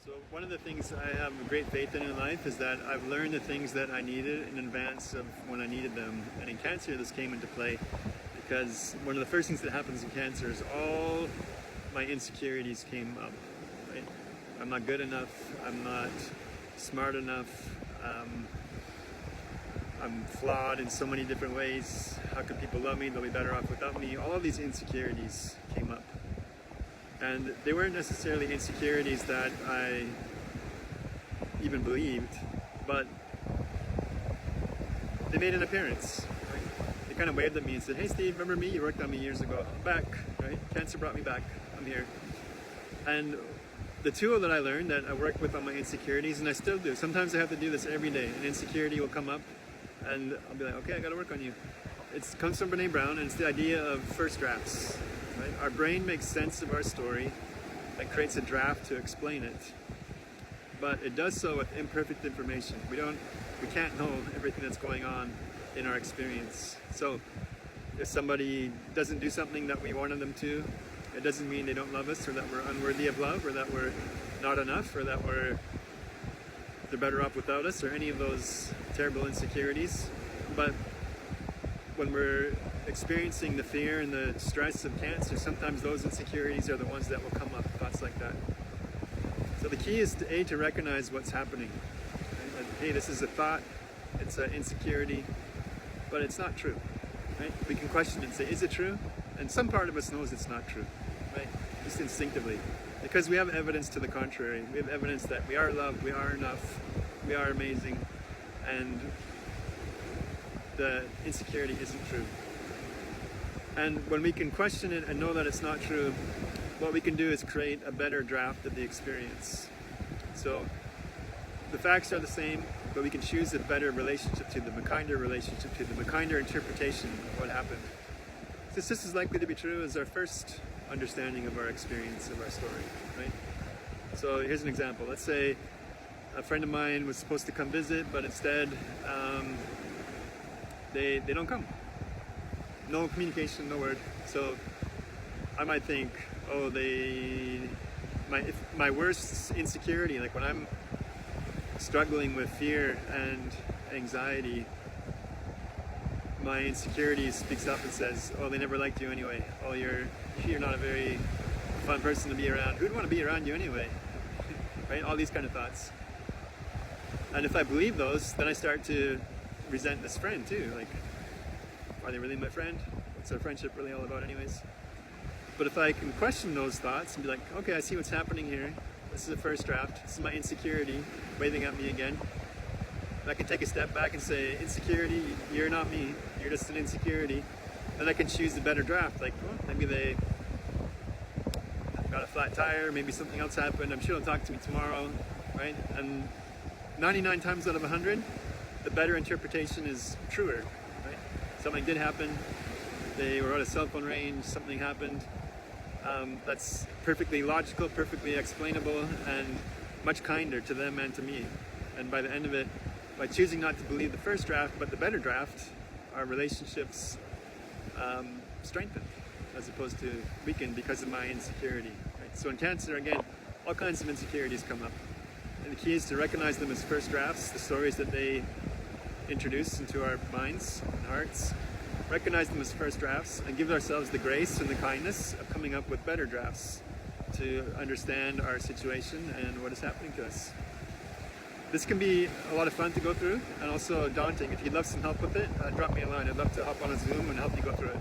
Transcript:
So one of the things I have great faith in life is that I've learned the things that I needed in advance of when I needed them. And in cancer, this came into play because one of the first things that happens in cancer is all my insecurities came up. Right? I'm not good enough. I'm not smart enough. I'm flawed in so many different ways. How could people love me? They'll be better off without me. All of these insecurities came up. And they weren't necessarily insecurities that I even believed, but they made an appearance. Right? They kind of waved at me and said, "Hey Steve, remember me? You worked on me years ago. I'm back, right? Cancer brought me back. I'm here." And the tool that I learned that I work with on my insecurities, and I still do, sometimes I have to do this every day. An insecurity will come up and I'll be like, okay, I gotta work on you. It comes from Brene, and it's the idea of first drafts. Right? Our brain makes sense of our story and creates a draft to explain it, but it does so with imperfect information. We can't know everything that's going on in our experience. So if somebody doesn't do something that we wanted them to, it doesn't mean they don't love us, or that we're unworthy of love, or that we're not enough, or that they're better off without us, or any of those terrible insecurities. But when we're experiencing the fear and the stress of cancer, sometimes those insecurities are the ones that will come up, thoughts like that. So the key is to recognize what's happening. Right? That, hey, this is a thought, it's an insecurity, but it's not true. Right? We can question it and say, is it true? And some part of us knows it's not true, right? Just instinctively. Because we have evidence to the contrary. We have evidence that we are loved, we are enough, we are amazing, and the insecurity isn't true. And when we can question it and know that it's not true, what we can do is create a better draft of the experience. So the facts are the same, but we can choose a better relationship to them, a kinder relationship to them, a kinder interpretation of what happened. This is likely to be true as our first understanding of our experience, of our story, right? So here's an example. Let's say a friend of mine was supposed to come visit, but instead they don't come. No communication, no word. So I might think, oh, my worst insecurity, like when I'm struggling with fear and anxiety, my insecurity speaks up and says, oh, they never liked you anyway. Oh, you're not a very fun person to be around. Who'd want to be around you anyway? Right? All these kind of thoughts. And if I believe those, then I start to resent this friend too. Like, are they really my friend? What's our friendship really all about anyways? But if I can question those thoughts and be like, okay, I see what's happening here. This is a first draft. This is my insecurity waving at me again. And I can take a step back and say, insecurity, you're not me. You're just an insecurity. Then I can choose a better draft. Like, well, maybe they got a flat tire. Maybe something else happened. I'm sure they'll talk to me tomorrow, right? And 99 times out of 100, the better interpretation is truer, right? Something did happen. They were out of cell phone range. Something happened. That's perfectly logical, perfectly explainable, and much kinder to them and to me. And by the end of it, by choosing not to believe the first draft, but the better draft, our relationships strengthen as opposed to weaken because of my insecurity. Right? So in cancer, again, all kinds of insecurities come up. And the key is to recognize them as first drafts, the stories that they introduce into our minds and hearts. Recognize them as first drafts and give ourselves the grace and the kindness of coming up with better drafts to understand our situation and what is happening to us. This can be a lot of fun to go through and also daunting. If you'd love some help with it, drop me a line. I'd love to hop on a Zoom and help you go through it.